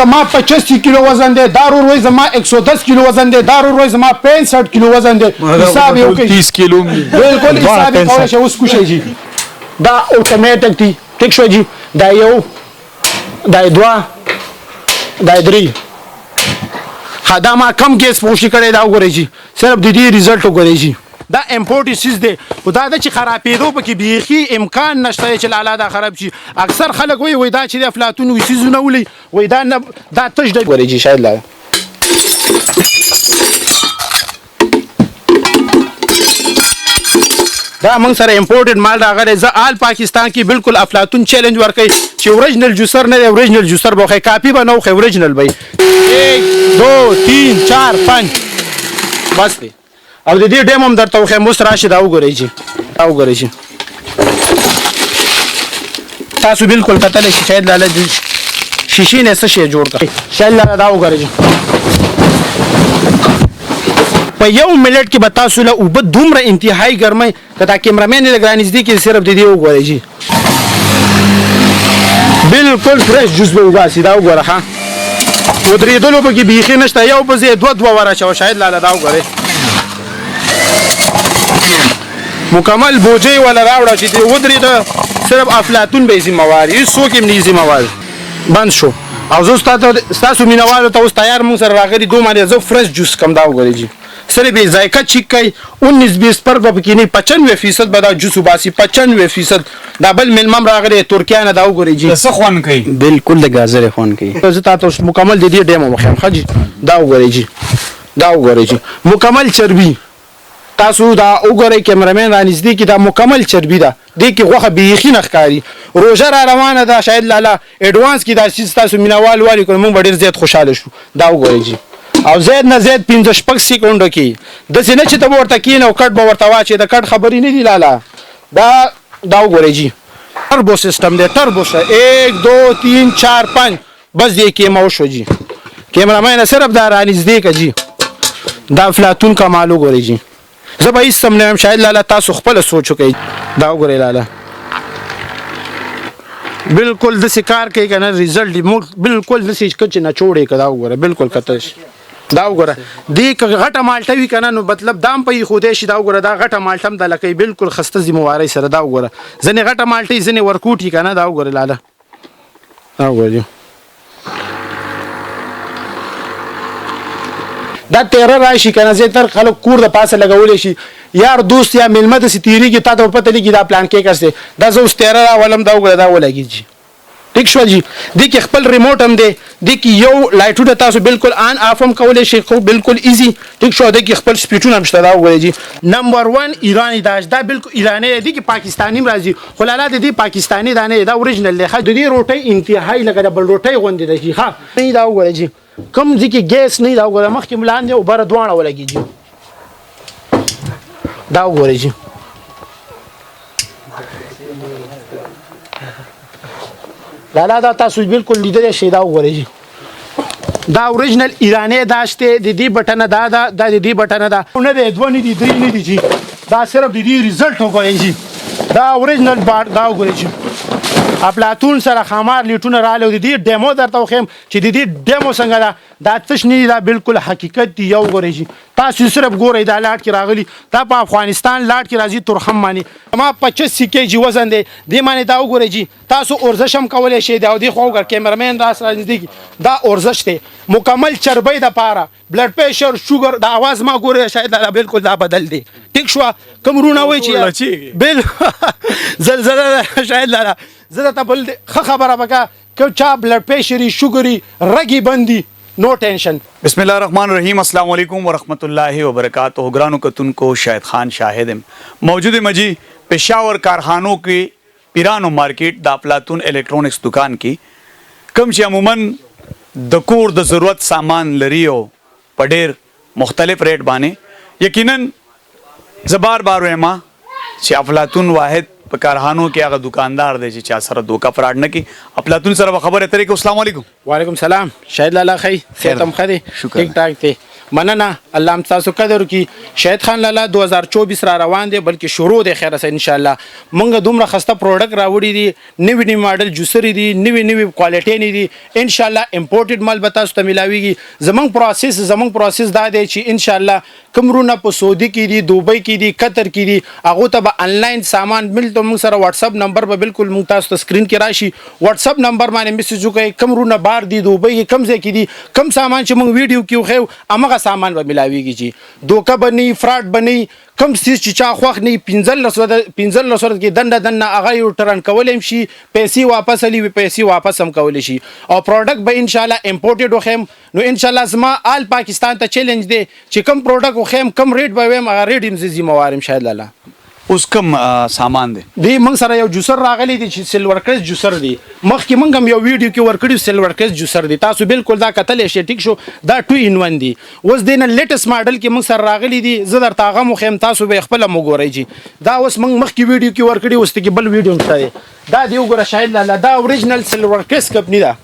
زما 85 کیلو وزن دی، دا ورور وایي زما 110 کیلو وزن دی، دا ورور وایي زما 65 کیلو وزن دی. حساب یې وکړئ 30 کیلو بالکل حساب یې کولی شئ. اوس کوشئ جي دا اټومیټک دی. ټیک شو جي. دا یو، دا دوه، دا درې. دا ما کم ګیس پوښي کړی دا وګورئ جي. صرف د دې ریزلټ وګورئ جي. دا امپورټ سیز دی خو دا د چې خرابېدو پکې بیخي امکان نشته چې لالا دا خراب شي. اکثر خلک وایي دا چې د افلاطون وي سیزونه ولي وایي دا نه دا تش دی. وګورئ جي شاید لالا دا موږ سره امپورټډ مال راغلی. زه آل پاکستان کې بالکل افلاطون چیلنج ورکوي چې اوریجنل جوسر نه دی، اوریجنل جوسر به وښیي، کاپي به نه وښیي، اوریجنل به 1 2 3 4 5 بس دی. او د دې ډیم هم درته وښیم. اوس راشي دا وګورئ جي، دا وګورئ جي. تاسو بالکل کتلی شئ شاید لاله د شیشې نه څه شی جوړ کړه. شاید لاله دا وګورئ جي. په یو منټ کې به تاسو له اوبه دومره انتهایی ګرمۍ که دا کیمرامین یې لږ رانږدې کړي صرف د دې وګورئ جي. بالکل فرش جوس به وباسي. دا وګوره ښه ودرېدلو پکې بیخي نشته. یو په ځای دوه ورچوه. شاید لاله دا وګورئ مکمل بوجۍ ولا راوړه چې ودرېده. صرف افلاطون به یې ذمهوار وي، هېڅوک یې نه ذمهوار. بند شو. او زه ستاسو مینهوالو ته اوس تیار مونږ سره راغلي دو باندې زه فرش جوس کم. دا وګورئ جي. صرف یې ذایقه چیک کوي. 19-20 پر به پکې نه 95% به دا جوس وباسي. 95% دا بل مینمم راغلی ترکیه نه. دا وګورئ جي څه خوند کوي. بالکل د ګازرې خوند کوي. زه تاته اوس مکمل د دې ډیم وښیم ښه جي. دا وګورئ جي، دا وګورئ جي مکمل چربي. تاسو دا وګورئ کیمرامین رانږدې کړي. دا مکمل چربي ده. دې کې غوښه بیخي نه ښکاري. روژه را روانه ده. شاید لاله اډوانس کې دا چیز تاسو مینهوال والي کړو موږ به ډېر زیات خوشحاله شو. دا وګورئ جي. او زید نه زید 15-16 سکندو کې داسې نه چې ته به ورته کښېنه او کټ به ورته واچې. د کټ خبرې نه دي لاله. دا وګورئ جي ټربو سیسټم دی. ټربو 1 2 3 4 5 بس دې کېمه وشو جي. کیمرامین صرف دا رانږدې کړه جي. دا افلاطون کمال وګورئ جي. زه به هېڅ هم نه یم. شاید لاله تاسو خپله سوچ وکړئ. دا وګورئ لاله بالکل داسې کار کوي که نه ریزلټ دی. موږ بالکل داسې کچې نچوړ یې که. دا وګوره بالکل کته شي. دا وګوره دې که غټه مالټه وي که نه نو مطلب دام په ایښودی شي. دا وګوره دا غټه مالټه هم دله کوي بالکل خسته ذمهوارۍ سره. دا وګوره ځینې غټه مالټې ځینې ورکوټي که نه. دا وګوره لاله دا وګوره دا تیره راشي که نه زیاتر خلک کور د پاسه لګولی شي. یار دوست یا میلمه داسې تېرېږي تا ته ورپته لګي دا پلان کې کس دی. دا زه اوس تیره راولم. دا وګوره دا ولګي جي. ټیک شو جي. دې کې خپل ریموټ هم دی. دې کې یو لایټونه تاسو بالکل آن آف هم کولی شئ. خو بالکل ایزي. ټیک شو. دې کې خپل سپیټونه هم شته. دا وګورئ جي. نمبر 1 ایراني داش. دا بالکل ایراني دی. دې کې پاکستاني هم راځي خو لاله د دې پاکستاني دا نه دی. دا اوریجنل دی. د دې روټۍ انتهایی لکه د بل روټۍ غوندې ده جي. ښه دا وګورئ جي کوم ځای کې ګیس نه. دا وګوره مخکې م لاندې او بره دواړه ولګي جي. دا وګورئ جي لاله دا تاسو بالکل لیدلی شئ. دا وګورئ جي دا اوریجنل ایرانی داش دی. د دې بټنه دا ده. دا د دې بټنه ده نه دی. 2 نه دي 3 نه دي جي. دا صرف د دې ریزلټ وګورئ جي. دا اوریجنل دا وګورئ جي افلاطون سره خامار لیټونه راغلي. د دې ډیمو درته وښیم چې د دې ډیمو څنګه ده. دا تش نه دي. دا بالکل حقیقت دی. یو وګورئ جي تاسو صرف ګورئ دا لاټ کې راغلي. دا په افغانستان لاټ کې راځي ترخم باندې. ما 25 کېجي وزن دی. دې باندې دا وګورئ جي تاسو ورزش هم کولی شئ. دا دې خوا وګوره کیمرامین راس رانږدې کړي. دا ورزش دی مکمل چربۍ دپاره. بلډ پریشر شوګر د اواز ما ګورئ شاید دا بالکل دا بدل دی. ټیک شوه. کوم رونه وایي چې زلزله شاید لاله زه درته بل ښه خبره وکړه که چا بلډ پریشري شوګري رګې بندي نو ټینشن. بسم الله الرحمن الرحیم. السلام علیکم ورحمۃ اللہ وبرکاتہ. گرانو کتونکو شاہد خان شاہد موجود مجی پشاور کارخانوں کی پیرانو مارکیٹ د افلاطون الیکټرونکس دکان کی کم چې عموماً د کور د ضرورت سامان لري او په ډېر مختلف ریټ باندې. یقیناً زه بار وایم چې افلاطون واحد په کارخانو کې هغه دکاندار دی چې چا سره دوکه فراډ نه کوي. افلاطون سره خبرې اترې کوو. السلام علیکم. وعلیکم سلام. شاید لاله ښه خیر تم ښه دی. ټیک ټاک دی. مننه الله هم تاسو قدر وکړي شهید خان لالا 2024 را روان دی بلکې شروع دی خیر سره ان شاء الله مونږ دومره خسته پروډکټ راوړي دي نوی ماډل جوسري دي نوی کوالټي نه دي ان شاء الله امپورټډ مال به تاسو ته ملاويږي زمونږ پروسس دا دی چې ان شاء الله کومرونه په سعودي کې دي دوبۍ کې دي قطر کې دي هغه ته به انلاین سامان ملته موږ سره واتس اپ نمبر به بالکل موږ تاسو ته سکرین کې راشي واتس اپ نمبر باندې میسج وکړئ کومرونه بار دي دوبۍ کې کم ځای کې دي کم سامان چې موږ ویډیو کې خو هغه سامان به ملاويږي چې دوکه بني فراډ بني کم سیس چې چا خوښ نه 15 کې دنه هغه یو ټرن کولای شي پیسې واپس علي پیسې واپس هم کولای شي او پروډکټ به ان شاء الله امپورټډ وخم نو ان شاء الله زما آل پاکستان ته چیلنج دی چې کم پروډکټ وخم کم ریټ به ویم هغه ریټ هم زموارم شاید لاله اوس کوم سامان دی موږ سره یو جوسر راغلی دی چې سیلور کریس جوسر دی مخکې موږ هم یو ویډیو کې ورکړی سیلور کریس جوسر دی تاسو بالکل دا کتلې شي ټیک شو دا 2 in 1 دی اوس دینه لیټست ماډل کې موږ سره راغلی دی زه درته هغه مخم تاسو به خپل مګورئ جی دا اوس موږ مخکې ویډیو کې ورکړی اوس ته بل ویډیو مشته دا دی وګوره شاید لاله دا اوریجنل سیلور کریس کمپنی ده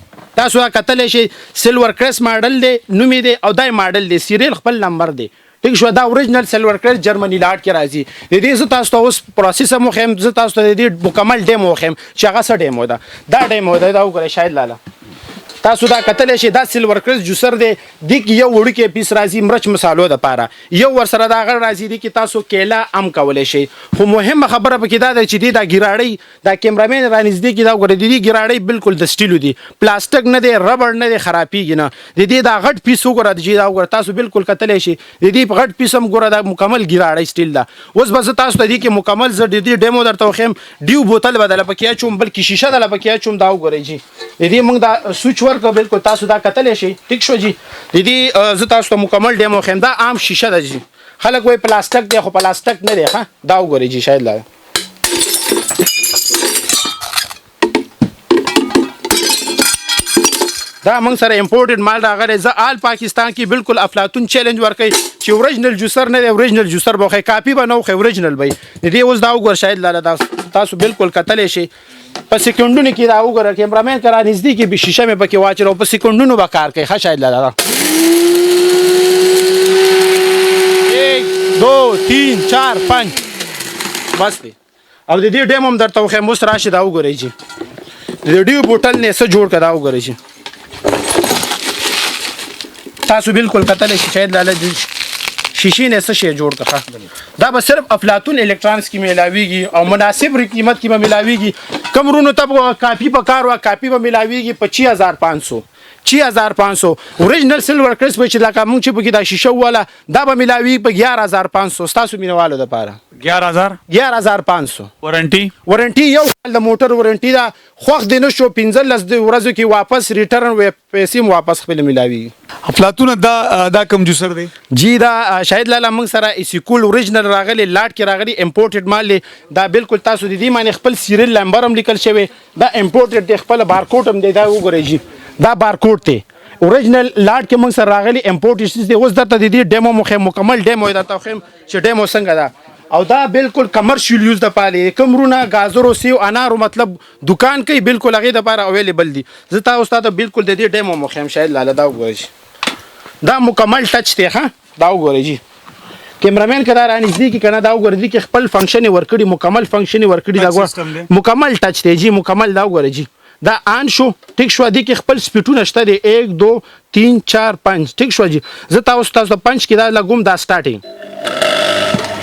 تاسو کتلې شي سیلور کریس ماډل دی نومې دی او دای ماډل دی سیریل خپل نمبر دی ټیک شو دا اوریجنل سیلور کریس جرمنی لاټ کې راځي د دې زه تاسو ته اوس پروسس مو خیم زه تاسو ته د دې مکمل ډیمو خیم چې هغه څه ډیمو دا ډیمو دا وګورئ شاید لاله تاسو دا کتل شي دا سیلور کریس جوسر دی د یو وړوکی پیس راځي مرچ مصالو د پاره یو ور سره دا غړ راځي د کی تاسو کېلا ام کولای شي خو مهمه خبره پکې دا ده چې دا ګراړی دا کیمرامین را نږدې کی دا وګورئ د دې ګراړی بالکل د سټیلو دی پلاستیک نه دی ربړ نه دی خرابېږي نه د دې دا غټ پیس وګورئ چې دا وګورئ تاسو بالکل کتل شي د دې غټ پیس هم ګورئ دا مکمل ګراړی سټیل دا اوس بس تاسو ته دې کې مکمل زړه د دې ډیمو درته وخم ډیو بوتل بدل پکې چوم بلکې شیشه دل پکې چوم دا وګورئ جی د دې موږ دا سوچ ورک بالکل تاسو دا کتل شي ټیک شو جی د دې زه تاسو ته مکمل ډیمو خیم دا عام شیشه ده جی خلک وای پلاستیک دی خو پلاستیک نه دی ها دا وګورئ جی شاید لا دا موږ سره امپورټډ مال راغلی زه آل پاکستان کې بالکل افلاطون چیلنج ورکړي چې اوریجنل جوسر نه دی اوریجنل جوسر به خو کاپی به نه خو اوریجنل به دې اوس دا وګور شاید لاله تاسو بالکل کتلی شي په سکندونو کې دا وګوره کیمرامین کرا نږدې کې به شیشه مې پکې واچو په سکندونو به کار کوي ښه شاید لاله 1 2 3 4 5 بس دی او د دې ډیمو هم درته وخم اوس راشي دا وګورئ جی د ډیو بوتل نه څه جوړ کړه دا وګورئ جی تاسو بالکل کتل شي شاید لاله شیشې نه څه شی جوړ کړه دا به صرف افلاطون الکترونکس کې ملاويږي او مناسب قیمت کې به ملاويږي کمرونو ته کاپی په کار وا کاپی به ملاويږي په 6500 اوریجنل سیلور کریس په چې لکه مونږ چې په کې دا شیشه والا دا به ملاوي په 11500 تاسو مینوالو د پاره 11500 وارنټي یو کال د موټر وارنټي دا خوښ دینه شو 15 ورځو کې واپس ریټرن و پیسې واپس خپل ملاوي افلاطون دا کم جوسر دی جی دا شاید لاله موږ سره اسیکول اوریجنل راغلی لاټ کې راغلی امپورټډ مال دا بالکل تاسو د دې معنی خپل سیریل نمبر هم لیکل شوی دا امپورټډ دی خپل بارکوډ هم دی دا وګورئ جی دا بارکوډ دی اوریجنل لاټ کې موږ سره راغلی امپورټډ دی اوس درته د دې ډیمو مکمل ډیمو درته خم چې ډیمو څنګه ده او دا بالکل کمرشل یوز د پاله کمرونه گازرو سیو انارو مطلب دکان کوي بالکل هغه د لپاره اویلیبل دي زه تاسو استاد بالکل د دې ډیمو مخم شاید لاله دا وګورئ دا مکمل ټچ دی ها دا وګورئ جی کیمرامین کدا را نږدې کې کنه دا وګورئ چې خپل فنکشن ورکړي مکمل فنکشن ورکړي دا مکمل ټچ دی جی مکمل دا وګورئ جی دا آن شو ټیک شو دي کې خپل سپیټونه شته دي 1 2 3 4 5 ټیک شو جی زه تاسو 5 کې دا لګوم دا سٹارټینګ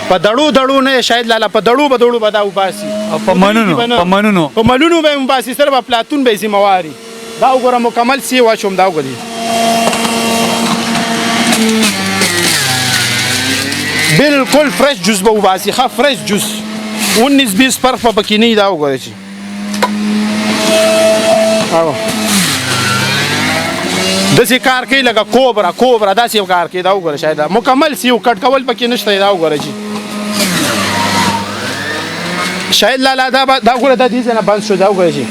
په دړو نه شاید لاله په دړو به دا وباسي په منونو به وباسي سره په پلاتون به زمواري دا وګوره مکمل سی واچوم دا وګورئ بالکل فرش جوس به وباسي ښه فرش جوس 19 20 فرق په پکې نه دا وګورئ داسې کار کوي لکه کوبرا داسې کار کوي دا وګوره شاید مکمل سیو کټ کول پکې نشته دا وګوره جی شاید لاله دا وګوره دا دې نه بند شو دا وګوره جی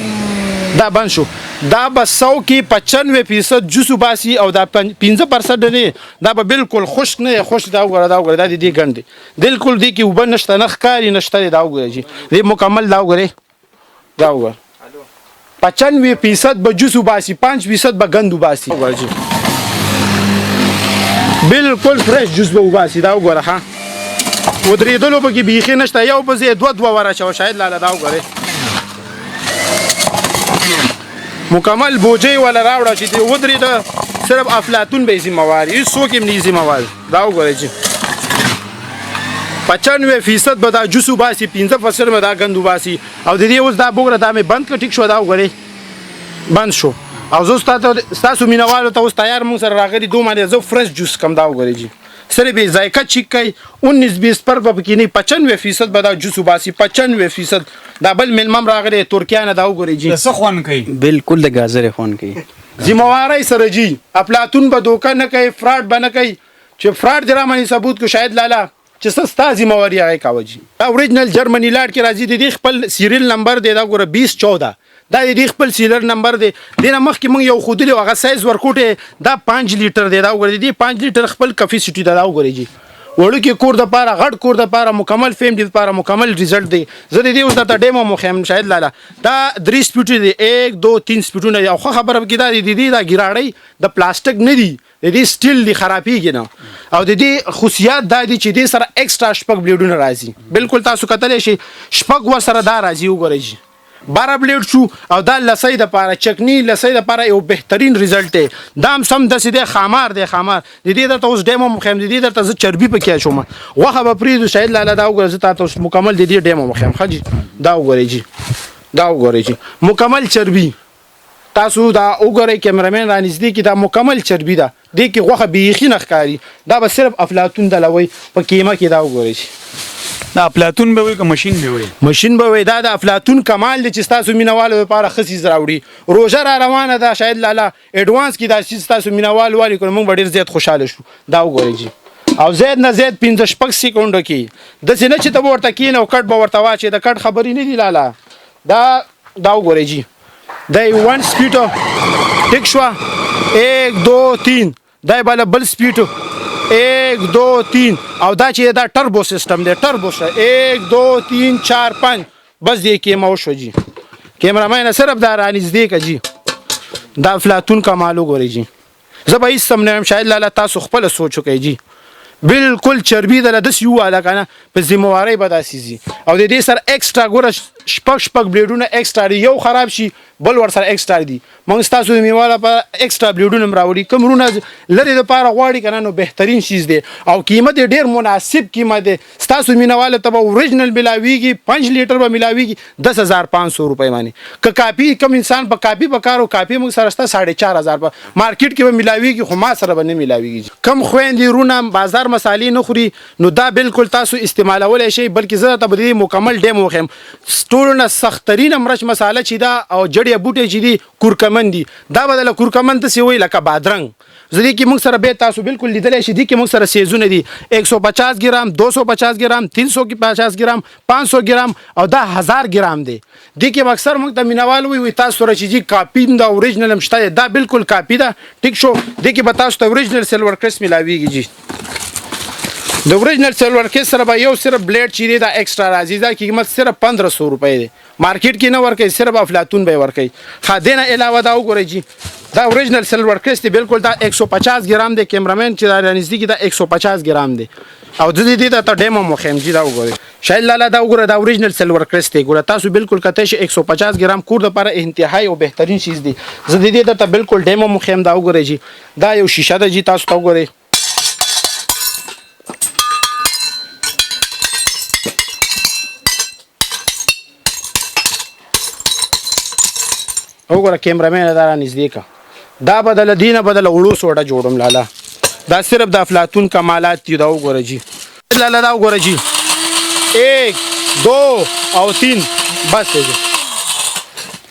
دا بند شو دا به 100 کې 95% جوس وباسي او دا 15% نه دا به بالکل خشک نه خوش دا وګوره دا دې ګڼ دی بالکل دې کې وب نشته نه ښکاري نشته دا وګوره جی دې مکمل دا وګوره 95% به جوس وباسي 5% به ګند وباسي بالکل فرش جوس به وباسي دا وګوره ها ودرېدلو پکې بیخي نشته یو په ځای دوه ورچوه شاید لاله دا وګورئ مکمل بوجۍ والا راوړه چې ودرېده صرف افلاطون به یې ذمهوار هېڅ څوک یې نه ذمهوار دا وګورئ چې 95% به دا جوس وباسي 15% به دا ګند وباسي او د دې اوس دا بوګره دا مې بند کړ ټیک شو دا وګورئ بند شو او زه ستاسو مینوالو ته اوس تیار مونږ سره راغلي دو باندې زه فرش جوس کم دا وګورئ جي سره به ذایقه چیک کوي 19-20 پر به پکې نه 95% به دا جوس وباسي 95% دا بل ملمم راغلی ترکیه نه دا وګورئ جي څه خوان کوي بالکل د گازر خوان کوي ذمہواری سره جی افلاطون به دوکه نه کوي فراډ به نه کوي چې فراډ درا باندې ثبوت کو شاید لاله چې سستا ذمہواری هغه کاوه جی دا اوریجنل جرمنی لاټ کې راځي د دې خپل سیریل نمبر دی دا ګوره 2014 دا د دې خپل سیلر نمبر دی دنه مخکې مونږ یو خودلی هغه سایز ورکوټه دا 5 لیټر دی دا وګورئ دی 5 لیټر خپل کیپاسټی دا وګورئ جی وړو کې کور د پاره غټ کور د پاره مکمل فیم د پاره مکمل ریزلټ دی زه د دې اوس د ډیمو مخم شاید لاله دا 3 سپیټ دی 1 2 3 سپیټونه یو خبره کې دا دی دا ګراړی د پلاستیک نه دی د دې سټیل دی خرابېږي نه او د دې خصوصیات دا دي چې دې سره ایکسترا شپږ بلیډونه راځي بالکل تاسو کتلی شي شپږ ور سره دا راځي وګورئ جی 12 بلیډ شو او دا لسۍ د پاره چکنی لسۍ د پاره یو بهترین ریزلټ دی دا هم سم د سیده خامار دی خامار د دې درته اوس ډیمو مخم د دې درته زه چربي پکې شوم وخه به پریدو شاید لاله دا وګوره زه تاسو مکمل د دې ډیمو مخم خجی دا وګورئ جی دا وګورئ جی مکمل چربي تاسو دا وګورئ کیمرامین را نږدې کې دا مکمل چربي ده دې کې غوښه بیخي نه ښکاري دا به صرف افلاطون دلوي په قیمه کې دا وګورئ دا افلاطون به وي که ماشین به وي ماشین به وي دا د افلاطون کمال دی چې تاسو مینوالو لپاره خصیز راوړي روزه را روانه ده شاید لاله اډوانس کې دا چې تاسو مینوال والی کړو موږ ډیر زیات خوشاله شو دا وګورئ جی او زید نه زید 15 سکندو کې د سینې چې ته ورته کین او کټ به ورته واچي د کټ خبرې نه دی لاله دا وګورئ جی دا 1 سپیډ ټیک شو 1 2 3 دا بل سپیډ 1 2 3 او دا چې دا ټربو سیستم دی ټربو 1 2 3 4 5 بس دې کې مو شو جی کیمرامین صرف دا رانږدې کا جی دا افلاطون کمال وګورئ جی زه به هیڅ سم نه شاید لاله تاسو خپل سوچ وکړئ جی بالکل چربي د دس یو والا کنه په ذمہواری به داسې زی او د دې سره ایکسترا ګوره شپږ بلیډونه ایکسترا دی یو خراب شي بل ور سره ایکسترا دی موږ تاسو د میواله په ایکسترا بلیډونه مراوړي کومرونه لري د پاره غواړي کنه نو بهترین شیز دی او قیمت ډیر مناسب قیمت دی تاسو مینواله ته اوریجنل ملاویږي 5 لیټر به ملاویږي 10500 روپۍ باندې ک کاپی کم انسان په کاپی پکارو کاپی موږ سره ستا 4500 په مارکیټ کې به ملاویږي خو ما سره به نه ملاویږي کم خويندې رونه بازار مسالې نه خوري نو دا بالکل تاسو استعمالولای شي بلکې زه ته به مکمل ډیمو خم ټولونه سخترین مرچ مساله چې دا او جړی بوټي چې دي کورکمن دي دا بدله کورکمن ته سی وی لکه بادرنګ زدي کې موږ سره به تاسو بالکل لیدلای شي دي کې موږ سره سیزونه دي 150 ګرام 250 ګرام 350 ګرام 500 ګرام او دا 1000 ګرام دي دي کې اکثر موږ د مینوال وي تاسو سره چې کاپی دا اوریجنل مشته دا بالکل کاپی ده ټیک شو دي کې به تاسو ته اوریجنل سیلور کرس ملاویږي جی د اوریجنل سیلور کیس سره به یو صرف بلیډ چیرې دا ایکسترا راځي دا قیمت صرف 1500 روپۍ دی مارکیټ کې نه ورکوي صرف افلاطون به ورکوي خا دینه علاوه دا وګورئ جی دا اوریجنل سیلور کیس دی بالکل دا 150 ګرام دی کیمرامین چې دا نږدې کې دا 150 ګرام دی او د دې ته ډیمو مخم جی دا وګورئ شاید لاله دا وګوره دا اوریجنل سیلور کیس دی ګوره تاسو بالکل کته شي 150 ګرام کور د لپاره انتهایی او بهترین چیز دی زه د دې ته بالکل ډیمو مخم دا وګورئ جی دا یو شیشه ده جی تاسو ته وګورئ وګوره کیمرامین دا نږدې کا دا بدل دینه بدل وړو سوډه جوړم لاله دا صرف د افلاطون کمالات دي دا وګوره جی لاله دا وګوره جی 1 2 او 3 بس دی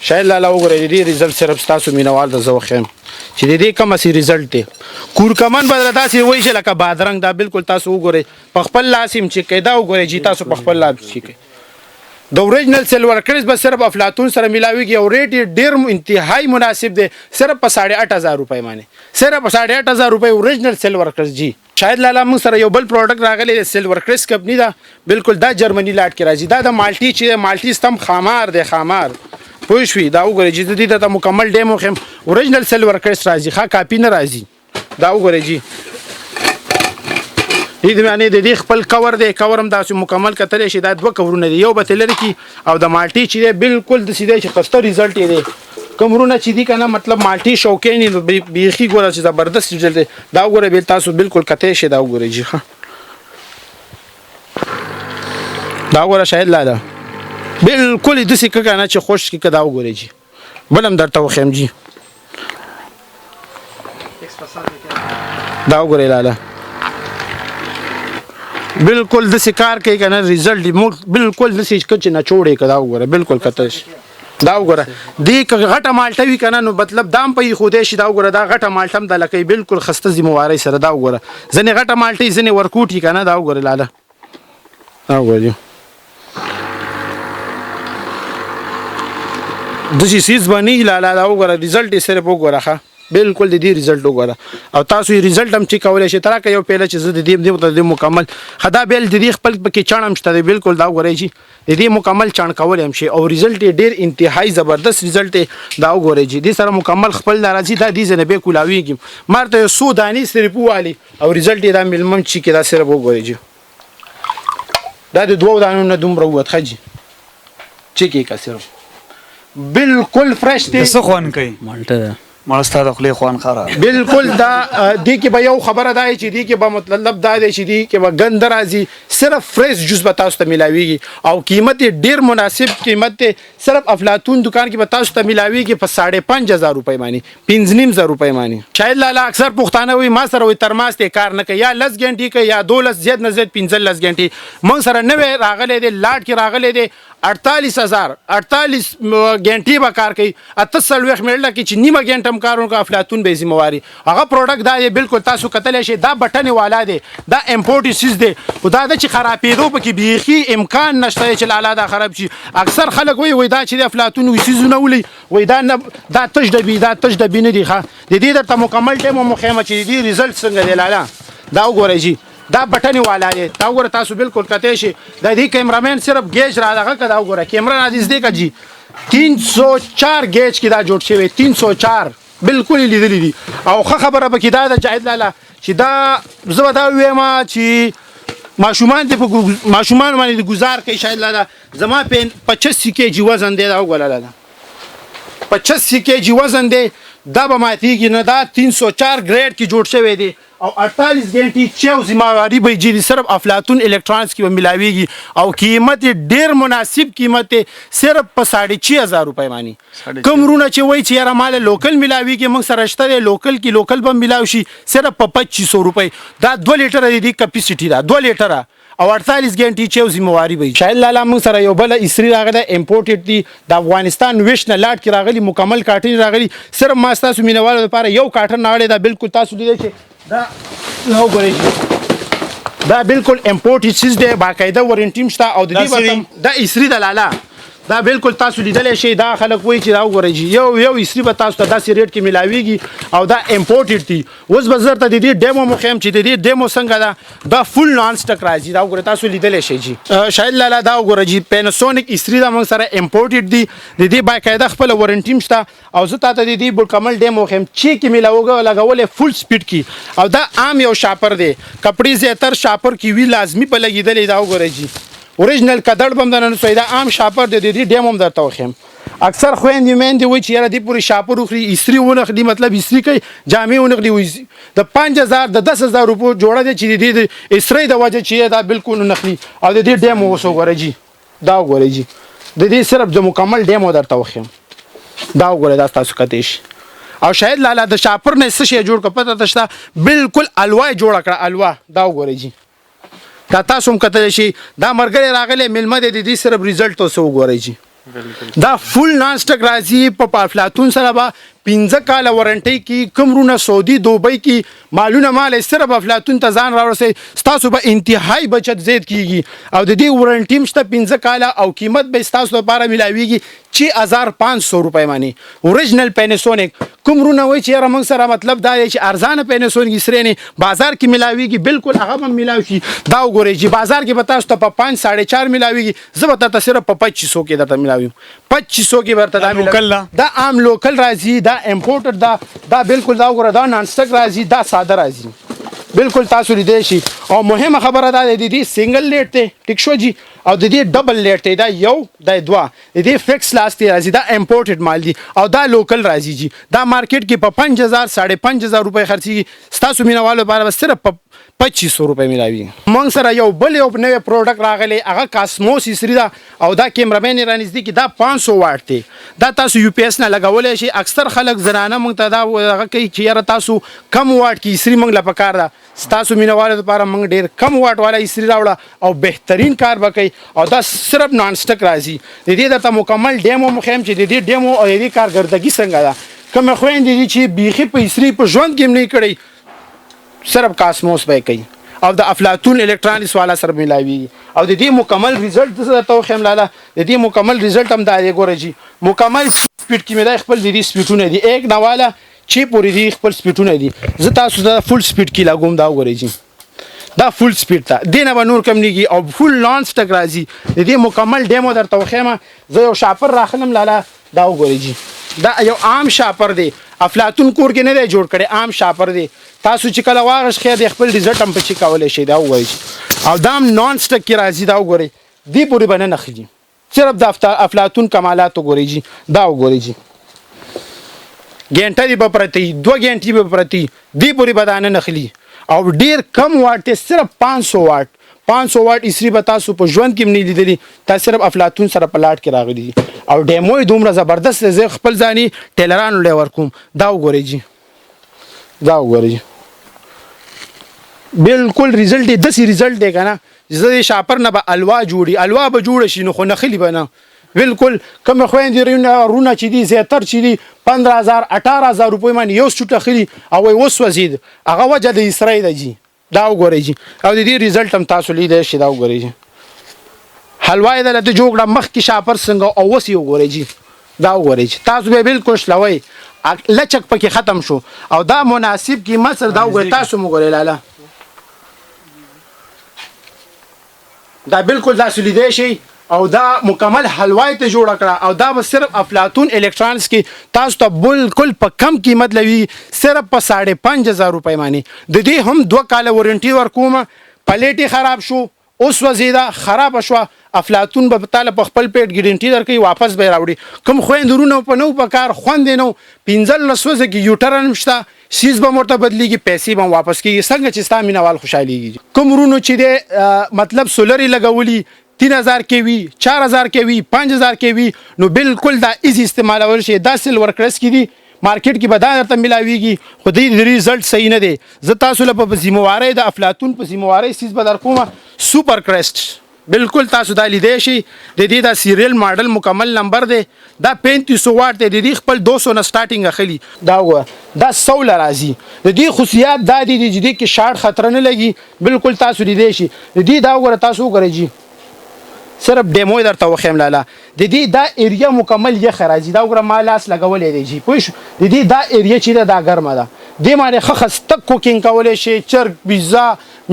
شاید لاله وګوره دې ریزلټ صرف تاسو مینوال د زو خیم چې دې کوم سي ریزلټ دی کورکمن بدل تاسو وایي چې لکه بادرنګ دا بالکل تاسو وګوره په خپل لاسیم چې کیدا وګوره جی تاسو په خپل لاس چې د اوریجنل سیلور کرس به صرف افلاطون سره ملاویږي او ریټ ډیر انتهایی مناسب دی صرف په 8500 روپۍ باندې صرف 8500 روپۍ اوریجنل سیلور کرس جی شاید لاله موږ سره یو بل پروډکټ راغلی سیلور کرس کمپنی دا بالکل دا جرمنی لاټ کې راځي دا د مالټي چې مالټي ستم خامار دی خامار پوه شوي دا وګورئ چې دې ته مکمل ډیمو خم اوریجنل سیلور کرس راځي ښه کاپی نه راځي دا وګورئ جی دې معنی د دې خپل کور دی کور هم داسې مکمل کتلی شي دا 2 کورونه دي یو به تلر کی او د مالټي چې دی بالکل د سیده چې خسته ریزلټ یې دی کمرونه چې دي کنه مطلب مالټي شوقین بیخي ګوره چې زبردست ریزلټ دی دا وګوره بیل تاسو بالکل کتلی شي دا وګورئ جی ښه دا وګوره شاید لاله بالکل داسې که کنه چې خوش کې دا وګورئ جی بل هم درته وښیم جی دا وګورئ لاله بالکل د کار کوي کنه ریزلټ بالکل د کچ نه چوړې کدا وګوره بالکل کتش دا وګوره دې غټه مالټه وی کنه نو مطلب دام په خو دې شي دا وګوره دا غټه مالټه هم د لکې بالکل خسته ذمہواری سره دا وګوره ځنه غټه مالټه ځنه ورکوټي کنه دا وګوره لاله دا وګوره د شي سیز باندې لاله دا وګوره ریزلټ یې سره وګوره ښه بالکل د دې ریزلټ وګوره او تاسو یې ریزلټ هم چې کولای شئ تر یو پیله چې زه د دې مکمل خدا بیل د دې خپل پکې چاڼ هم شته بالکل دا وګورئ جی د دې مکمل چاڼ کول هم شي او ریزلټ یې ډیر انتهایی زبردست ریزلټ دا وګورئ جی دې سره مکمل خپل راځي دا دې زنه به کولاویږي مرته 100 دانی سره پوالي او ریزلټ یې دا ملمم چې کې دا سره وګورئ جی دا د 2 دانو نه دومره وخت خجی چې کې کا سره بالکل فرش دی څه خوان کوي مالټه مړستا د خپل خوان خاره بالکل دا دې کې به یو خبره ده چې دې کې به مطلب دا دی چې دې کې به غند راځي صرف فرش جوس به تاسو ته ملاويږي او قیمت ډیر مناسب قیمت ته صرف افلاطون دکان کې به تاسو ته ملاويږي په 5500 روپۍ باندې 5500 روپۍ باندې شاید لاله اکثر پښتانه وي ما سره وي ترماس ته کار نه کوي یا لس غنټې کوي یا 12 زیات نه زیات 15 غنټې مون سره نه راغلي دي لاټ کې راغلي دي 48000 غنټې به کار کوي اته سلوخ مړل کې چې نیمه غنټه هم کارونه کا افلاطون به ذمہواری هغه پروډکټ دا بالکل تاسو کتل شي دا بټن والا دی دا امپورټ سیس دی او دا د چې خرابېدو پکې بیخي امکان نشته چې لاله دا خراب شي اکثر خلک وي دا چې افلاطون وي سیزونه ولي وي دا دا تج د بي نه دی ښه د دې درته مکمل ټیم مخیمه چې دې ریزلټ څنګه دی لاله دا وګورئ جی دا بټن والا دی دا وګوره تاسو بالکل کته شي د دې کیمرامین صرف گیج را دغه کدا وګوره کیمرا را دې کا جی 304 گیج کې دا جوړ شوی 304 بالکل لیدلی دي او خبره پکې دا د جاهد لاله چې دا زه دا وایم چې ماشومان باندې گزار کوي شاید لاله زما په 85 کېجی وزن دی دا وګوره لاله 85 کېجی وزن دی دا به ماتیږي نه دا 304 گریډ کې جوړ شوی دی او 48 غنټې چې ذمہواری به جی صرف افلاطون الکترونکس کې ملاويږي او قیمت ډیر مناسب قیمت صرف په 6500 روپۍ باندې کمرونه چې وای چې یاره مال لوکل ملاويږي موږ سره شته لوکل کې لوکل به ملاوي شي صرف په 2500 روپۍ دا 2 لیټر دی کپاسټی دا 2 لیټر او 48 غنټې چې ذمہواری به شاید لاله موږ سره یو بل اسری راغله امپورټډ دی د افغانستان ویشن لاټ کې راغلی مکمل کاټن راغلی صرف ما تاسو مینوالو لپاره یو کاټن راغلی دا بالکل تاسو لیدئ چې دا وګورئ دا بالکل امپورټډ چیز دی باقاعده وارنټی شته او د دې دا اسری د لاله دا بالکل تاسو لیدل شي دا خلک وایي چې دا وګورئ یو اسری به تاسو ته داسې ریټ کې ملاويږي او دا امپورټډ دی اوس به زه ته د دې ډیمو مخیم چې د دې ډیمو څنګه دا فل نان سټک راځي دا وګورئ تاسو لیدل شي جی شاید لاله دا وګورئ جی پیناسونیک اسری دا موږ سره امپورټډ دی د دې باقاعده خپل وارنټی شته او زه ته د دې بالکمل ډیمو مخیم چې کې ملاوګه لګولې فل سپیډ کې او دا عام یو شاپر دی کپړې زیاتر شاپر کې وی لازمی په لګیدلې دا وګورئ جی اوریجنل کډړ بم دنه سویدا عام شاپر د دې ډیم هم درته وخم اکثر خويندې مېندې وای چې یاره دې پوری شاپر وخري استری ونخلي مطلب استری کوي جامې ونخلي وي د 5000 د 10000 روپو جوړه دي چې دې استری د وجه چې دا بالکل نخلي او د دې ډیم وسو غره جی دا غره جی د دې صرف د مکمل ډیم درته وخم دا غره دا تاسو کتیش او شاید لاله د شاپر نه څه شي جوړ کپته تشتا بالکل الوا جوړ کړه الوا دا غره جی دا تاسو هم کتل شي دا مرګره راغله ملمه د دې سره ریزلټ تاسو وګورئ جی دا فل نان سټک راځي په افلاطون سره به 15 کال وارنټي کې کمرونه سعودي دوبۍ کې مالونه مال صرف افلاطون ته ځان راوړسي تاسو به انتهایی بچت زیات کیږي او د دې وارنټي مشته 15 کال او قیمت به تاسو لپاره ملاويږي 6500 روپۍ باندې اوریجنل پیناسونیک کومرونه وای چې موږ سره مطلب دا دی چې ارزانه پیناسونیک سرینه بازار کې ملاويږي بالکل هغه هم ملاوي شي دا وګورئ چې بازار کې به تاسو ته په 5 4.5 ملاويږي زه به تاسو صرف په 2500 کې درته ملاوي 2500 کې ورته دا ملاوي دا عام لوکل راځي دا امپورټر دا بالکل دا وګوره دا نان سټک راځي دا ساده راځي بالکل تاسو لیدای شي او مهمه خبره ده د دې سنگل لیټ ته ټیک شو جی او د دې ډبل لیټ ته دا یو دا دوه د دې فکس لاس ته راځي دا امپورټډ مال دي او دا لوکل راځي جی دا مارکیټ کې په 5000 5500 روپے خرڅي تاسو مینوالو لپاره صرف 2500 روپے ملاوي مونږ سره یو بل یو نوې پروډکټ راغلی هغه کاسموس سری دا او دا کیمرامین رانځدي کې دا 500 واټ دی دا تاسو یو پی ایس نه لګولای شي اکثر خلک زنانه مونږ ته دا هغه کوي چې یاره تاسو کم واټ کې سری مونږ لپاره کار ده تاسو مینوالو لپاره مونږ ډیر کم واټ والا سری راوړه او بهترین کار وکړي او دا صرف نان سټک راځي د دې درته مکمل ډیمو مخیم چې د دې ډیمو او د دې کارګردګي څنګه ده کوم خويندې دي چې بیخي په سری په ژوند کې نه کړي صرف کاسموس به کوي او د افلاطون الکترونیکس والا سره ملاوي او د دې مکمل ریزلټ درته خیم لاله د دې مکمل ریزلټ هم دا دی ګوره جی مکمل سپیډ کې مې دا خپل د دې سپیډونه دي یک نواله چې پوری دي خپل سپیډونه دي زه تاسو ته فل سپیډ کې لاګوم دا وګورئ جی دا فل سپیډ ته دینه به نور کم نیږي او فل نان سټک راځي د دې مکمل ډیمو درته وخیمه زه یو شاپر راخلم لاله دا وګورئ جی دا یو عام شاپر دی افلاطون کور کې نه دی جوړ کړي عام شاپر دی تاسو چې کله واغش خیر د خپل ریزلټ هم په چی کولای شي دا وګورئ او دا نان سټک کې راځي دا وګورئ دی پوری باندې نخلي صرف د افلاطون کمالات وګورئ جی دا وګورئ جی ګنټه دی په پرتی 2 ګنټې په پرتی دی پوری بدانه نخلی او ډیر کم واټ صرف 500 واټ اسری به تاسو په ژوند کې نه لیدلی تاسو صرف افلاطون سره په لاټ کې راغلی او ډیمو دومره زبردست زه خپل ځاني ټیلرانو لور کوم دا وګورئ جی دا وګورئ جی بالکل ریزلټ د سی ریزلټ دی کنه زه شاپر نه به الوا به جوړ شي نو خو نخلی بنه بالکل کوم خويندې رونه چې دي زیاتر چې دي 15000 18000 روپۍ باندې یو سټ اخلي او وس وزید هغه وجه د اسرائیل دی جی دا وګورئ جی او د دې ریزلټ هم تاسو لیدای شئ دا وګورئ جی حلوای د لته جوړه مخ کې شاپر څنګه او وس یو وګورئ جی دا وګورئ جی تاسو به بالکل شلوي لچک پکې ختم شو او دا مناسب قیمت سره دا وګورئ تاسو وګورئ لاله دا بالکل تاسو لیدای شئ او دا مکمل حلوای ته جوړ کړه او دا به صرف افلاطون الکترونیکس کې تاسو ته بالکل په کم قیمت لوي صرف په 5500 روپۍ باندې د دې هم 2 کال وارنټي ورکوم پلیټي خراب شو اوس وزیدا خراب شو افلاطون به تعالی په خپل پیټ ګارانټي درکې واپس به راوړي کوم خويندرونه په نو په کار خوند نو 15 لسوځه کې یوټرن مشته سیز به مرته بدلیږي پیسې به واپس کیږي څنګه چې ستا مینوال خوشاليږي کوم رونو چې مطلب سولري لګولي 3000 کې وی 4000 کې وی 5000 کې وی نو بالکل دا ایزی استعمالول شي دا سیلور کرس کې دي مارکیټ کې بدایره ته ملاويږي خو دې ریزلټ صحیح نه دی زه تاسو له په زمواري د افلاطون په زمواري سیس بدر کوم سوپر کرست بالکل تاسو دا لیدای شي د دې دا سیریل ماډل مکمل نمبر دی دا 3500 واټ دی د دې خپل 200 نه سٹارټینګ اخلي دا و دا سولر راځي د دې خصوصیات دا دي چې د کې شارټ خطر نه لګي بالکل تاسو لیدای شي د دې دا وګوره تاسو وګورئ جی صرف ډیمو درته وخیم لاله د دې دا ایریا مکمل یې خراجي دا وګوره ما لاس لګولې دی جی پوه د دې دا ایریا چې دا ګرمه ده دې باندې خسته کوکینګ کولای شي چرګ پیزا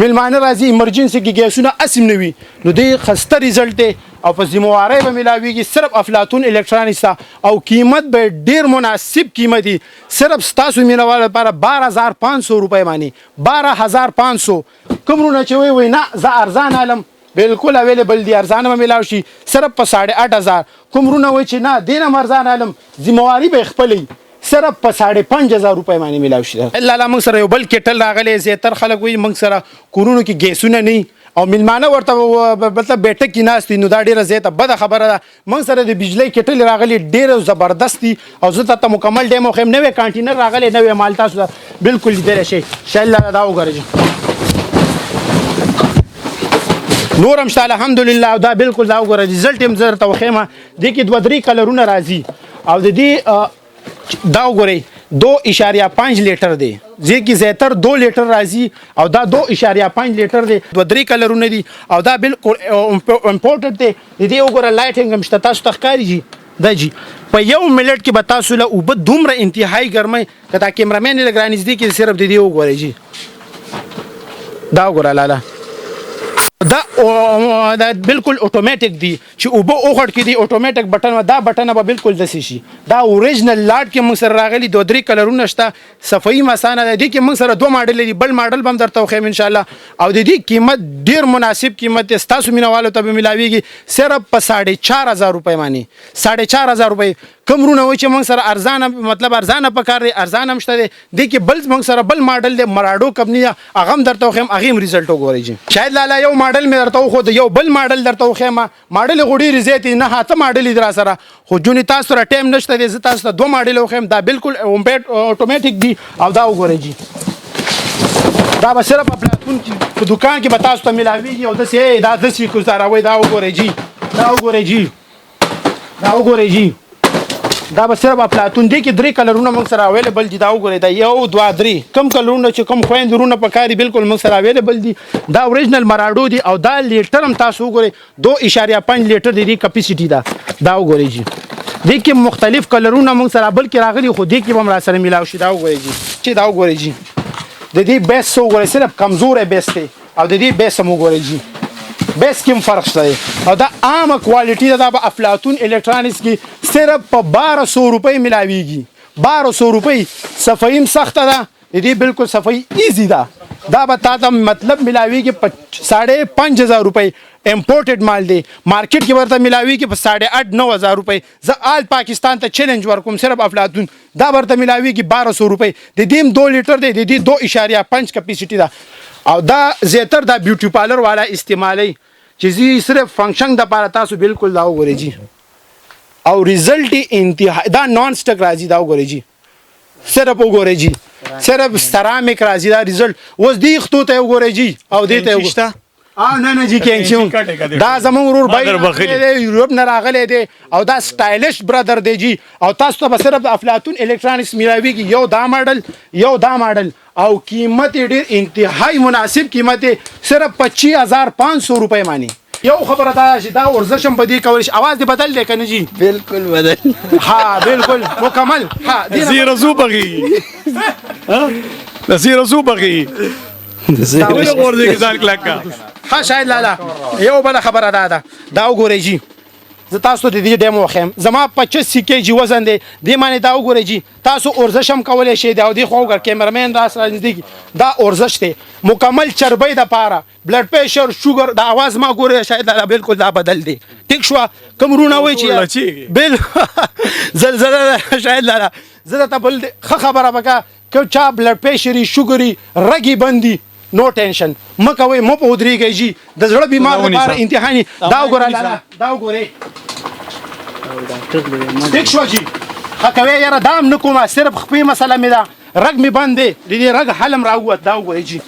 ملمانه راځي ایمرجنسي کې ګیسونه اسیم نه وي نو دې خسته ریزلټ او په زمواري به ملاويږي صرف افلاطون الکترونیکس او قیمت به ډیر مناسب قیمتي صرف تاسو مینوال لپاره 12500 روپۍ باندې 12500 کومرونه چې وي نه زه ارزان علم بالکل اویلیبل دی ارزانه ملاوي شي صرف په 8500 کومرونه وای چې نه دینه مرزان علم ذمہواری به خپلې صرف په 5500 روپۍ باندې ملاوي شي الله موږ سره یو بل کټل راغلی زیاتر خلک وای موږ سره کورونو کې ګیسونه نه او ملمانه ورته مطلب بیٹه کې ناس نو دا ډیره زیاته بده خبره ده موږ سره د بجلی کټل راغلی ډیره زبردستی او زه ته مکمل ډیمو خیم نوې کانټینر راغلی نوې مال تاسو بالکل لیدل شي ان الله دا وګورئ نورم شته الحمدلله دا بالکل دا وګوره ریزلټ هم زر توخیمه د کې 2-3 کلرونه راځي او د دې دا وګورئ 2.5 لیټر دی ځکه زیاتر 2 لیټر راځي او دا 2.5 لیټر دی 2-3 کلرونه دي او دا بالکل امپورټډ دی د دې وګوره لایټینګ هم شته تاسو تخکاری جی دا جی په یو منټ کې به تاسو له او به دومره انتهایی ګرمي کدا کیمرامین لګرانځ دي کې صرف د دې وګورئ جی دا وګوره لاله دا بالکل اتوماتیک دی چې اوبه اوخړ کې دی اتوماتیک بټن دا بټن به بالکل دسی شي دا اوریجنل لاټ کې موږ سره راغلي 2-3 کلرونه شته صفایي مسانه دی کې موږ سره 2 ماډل دي بل ماډل به هم درته وخیم ان شاء الله او د دې قیمت ډیر مناسب قیمت دی تاسو مینوالو ته به ملاويږي صرف په 4500 روپۍ باندې 4500 روپۍ کمرونه و چې موږ سره ارزانه مطلب ارزانه پکار دی ارزانه مشته دی د کې بل موږ سره بل ماډل دی مراډو کمپنی هغه هم درته وخیم هغه هم ریزلټ وګورئ شاید لاله یو ماډل مې درته خو یو بل ماډل درته وخیم ماډل غوډي ريزيتي نه هاته ماډل در سره خو جونی تاسو را ټایم نشته دي تاسو ته 2 ماډل وخیم دا بالکل اتوماتیک دی او دا وګورئ جی دا به صرف پلاتون کې په دکان کې به تاسو ته ملاويږي او د سي دا د سي کوزاروي دا وګورئ جی دا وګورئ جی دا وګورئ جی دا به صرف پلاتون دی کې 3 کلرونه موږ سره اویلیبل دي دا وګورئ دا 1 2 3 کم کلرونه چې کم خويندرونه پکاري بالکل موږ سره اویلیبل دي دا اوریجنل مراډو دی او دا لیټر هم تاسو وګورئ 2.5 لیټر دی کیپاسټي دا وګورئ جی دې کې مختلف کلرونه موږ سره بل کې راغلي خو دې کې به هم سره ملاوي شي دا وګورئ جی چې دا وګورئ جی د دې بیس وګورئ صرف کمزور بیس دی او د دې بیس هم وګورئ جی بیس کې فرق شته او دا عام کوالټي دا په افلاطون الکترونیکس کې صرف په 1200 روپۍ ملاويږي 1200 روپۍ صفایم سخت ده دې بالکل صفائی ایزی ده دا به تا ته مطلب ملاويږي په 5000 روپۍ امپورټډ مال دی مارکیټ کې ورته ملاويږي په 8-9000 روپۍ زه آل پاکستان ته چیلنج ورکوم صرف افلاطون دا ورته ملاويږي 1200 روپۍ د دې 2 لیټر دی د دې 2.5 کیپاسټي ده او دا زیاتر دا بیوټي پارلر والا استعمالي چې زی صرف فنکشن د لپاره تاسو بالکل دا وګورئ جی او ریزلټ انتها دا نون سټک راځي دا وګورئ جی صرف وګورئ جی صرف سرامیک راځي دا ریزلټ اوس دی خطو ته وګورئ جی او دې ته وګورئ نه جی کینچون دا زمون ورور بای دی یورپ نه راغلی دی او دا سټایلش برادر دی جی او تاسو ته صرف افلاطون الکترونیکس ملاويږي یو دا ماډل او قیمت ډیر انتهایی مناسب قیمت صرف 25500 روپۍ مانی یو خبره دا چې دا ورزش هم بدی کول شي आवाज دې بدل دی کنه جی بالکل بدل ها بالکل مکمل ها زیر زوبغي ها زیر زوبغي دا ورته ځان کلاکا ها شاید لالا یو بل خبره ده دا وګورئ جی زه تاسو ته دې ډیمو خیم زما 25 کیجی وزن دی دې معنی دا وګورئ جی تاسو ورزش هم کولای شئ دا دی خو وګور کیمرمن را سره نږدې دا ورزش دی مکمل چربی د پاره بلډ پریشر شوګر دا आवाज ما ګورئ شاید دا بالکل دا بدل دی ټیک شو کمرونه وای چې بل زلزلہ شاید لا زه ته بل خبره وکا که چا بلډ پریشر شوګری رګي بندي نو ټینشن مکوي مو په ودرېږي جی د زړه بیمار لپاره امتحاني دا وګوره دا وګوره ټیک شو جی حکوي یاره دام نکوم صرف خپې مسله مې دا رګ می باندې دې رګ حلم راووت دا وګوره جی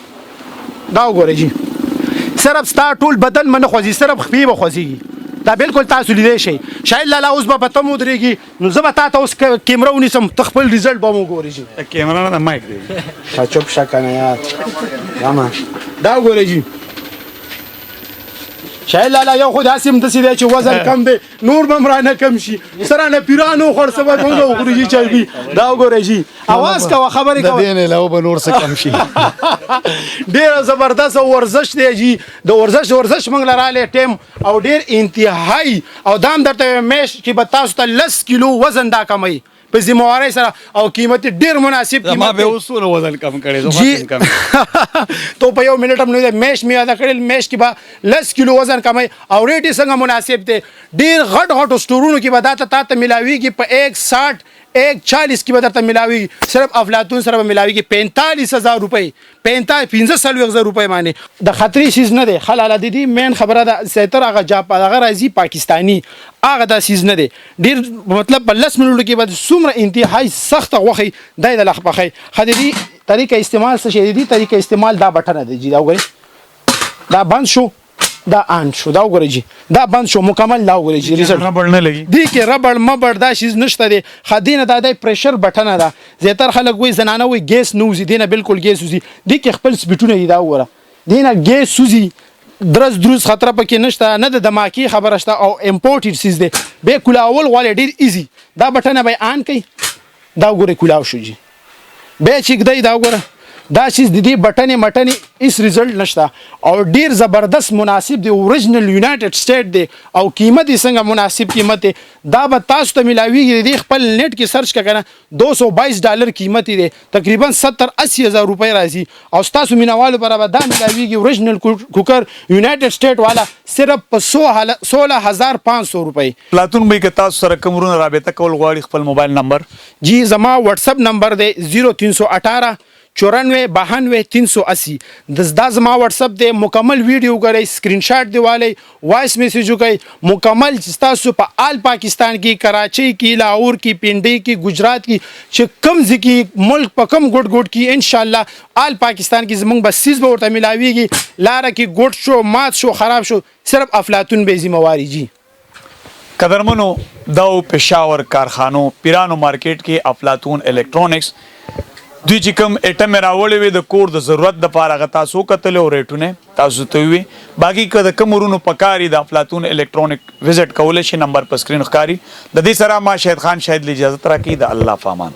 دا وګوره جی صرف ستا ټول بدن من خوځي صرف خپې به خوځيږي دا بالکل تاسو لیدای شئ شاید لاله اوس به پته مو درېږي نو زه به تا ته اوس کیمره ونیسم ته خپل ریزلټ به مو ګورئ جی کیمره نه مایک دی چوپ شه کنه یار دا وګورئ جی شاید لاله یو خو داسې هم داسې دی چې وزن کم دی نور به هم رانه کم شي سره نه پیرانو خور څه به موږ وخورو جي چربي دا وګورئ جي اواز کوه خبرې کوه د دې نه علاوه به نور څه کم شي ډېر زبردست ورزش دی جي د ورزش موږ لراله ټیم او ډېر انتهایی او دام درته میش چې به تاسو ته 10 کیلو وزن دا کموي په ذمہواری سره او قیمت ډیر مناسب ما به وصول وزن کم کړي زه کم تو په یو منټ هم نه میش می ادا کړل میش کې به 10 کیلو وزن کمای او ریټ څنګه مناسب دی ډیر غټ سټورونو کې به دا ته ملاويږي په 160 140 کې به درته ملاويږي صرف افلاطون سره به ملاويږي 45000 روپۍ 15,000 روپۍ باندې د خطرې سیز نه دی خلاله د دې مین خبره ده سیتر هغه جاپان هغه راځي پاکستانی هغه د سیز نه دی ډیر مطلب په 10 منټو کې به څومره انتهایی سخت غوخي دای د لخپخي خدي طریقه استعمال څه شي دي طریقه استعمال دا بټن دی جی دا وګورئ دا بند شو دا آن شو دا وګورئ جی دا بند شو مکمل دا وګورئ جی ریزلټ ربړ نه لګي دی کې ربړ مبړ دا شیز نشته دی خدینه دا د پریشر بټن ده زیاتر خلک وای زنانه وای ګیس نوزي دینه بالکل ګیس وزي دی کې خپل سپیټونه دی دا وره دینه ګیس سوزي دروز خطر پکې نشته نه د دماکی خبره شته او امپورټډ سیز دی به کولاول غواړي ډیر ایزی دا بټن به آن کوي دا وګورئ کولاو شو جی به چې دی دا وګوره دا شیز د دې بټنې مټنې هیڅ رزلټ نشته او ډیر زبردست مناسب دی اوریجنل یونایټډ سټیټ دی او قیمت یې څنګه مناسب قیمت دی دا به تاسو ته ملاویږي د دې خپل نیټ کې سرچ کړه کنه $222 قیمت دی تقریبا 70-80 هزار روپۍ راځي او تاسو مینوالو برابر دا ملاویږي اوریجنل کوکر یونایټډ سټیټ والا صرف په 16,500 روپۍ. پلاتون به که تاسو سره کوم ورونه رابطه کول غواړي خپل موبایل نمبر جی زما واتس اپ نمبر دی 0318 94 92 380 دا زما واتس اپ دی مکمل ویډیو ګورئ سکرین شاټ دی والی وایس میسج وکړئ مکمل چې تاسو په آل پاکستان کې کراچۍ کې لاهور کې پنډۍ کې گجرات کې چې کم ځای کې ملک په کم ګوټ کې ان شاء الله آل پاکستان کې زمونږ بس سیز به ورته ملاویږي لاره کې ګوټ شو مات شو خراب شو صرف افلاطون به ذمہواری جی. قدرمنو دا پېښور کارخانو پیرانو مارکیټ کې افلاطون الکترونکس دوی چې کوم ایټم راوړی وي د کور د ضرورت دپاره هغه تاسو وکتلې او ریټونه تاسو ته وي باقي که د کوم ورونو پکاري د افلاطون الکترونک وزټ کولی شي نمبر په سکرین ښکاري د دې سره ما شهید خان شاهد له اجازت راکړي د الله په امان.